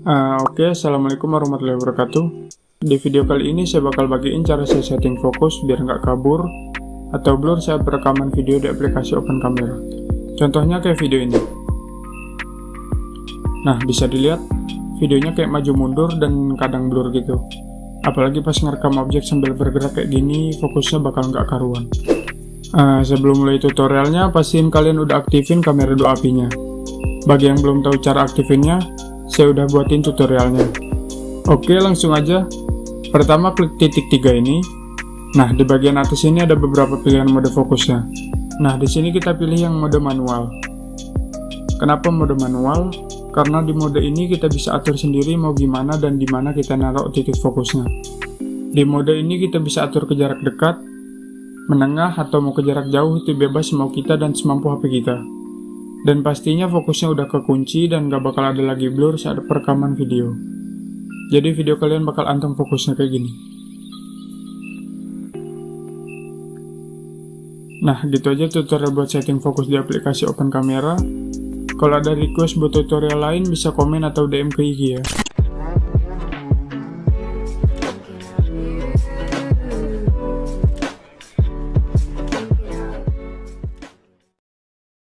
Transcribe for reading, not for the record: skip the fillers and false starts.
Assalamualaikum warahmatullahi wabarakatuh. Di video kali ini saya bakal bagiin cara saya setting fokus biar nggak kabur atau blur saat perekaman video di aplikasi Open Camera. Contohnya kayak video ini. Nah, bisa dilihat videonya kayak maju mundur dan kadang blur gitu. Apalagi pas ngerekam objek sambil bergerak kayak gini, fokusnya bakal nggak karuan. Sebelum mulai tutorialnya, pastiin kalian udah aktifin kamera 2 apinya. Bagi yang belum tahu cara aktifinnya, saya udah buatin tutorialnya. Oke, langsung aja. Pertama, klik titik 3 ini. Nah, di bagian atas ini ada beberapa pilihan mode fokusnya. Nah, di sini kita pilih yang mode manual. Kenapa mode manual? Karena di mode ini kita bisa atur sendiri mau gimana dan di mana kita naruh titik fokusnya. Di mode ini kita bisa atur ke jarak dekat, menengah, atau mau ke jarak jauh, itu bebas mau kita dan semampu HP kita. Dan pastinya fokusnya udah kekunci dan gak bakal ada lagi blur saat perekaman video. Jadi video kalian bakal anteng fokusnya kayak gini. Nah, gitu aja tutorial buat setting fokus di aplikasi Open Camera. Kalau ada request buat tutorial lain bisa komen atau DM ke IG ya.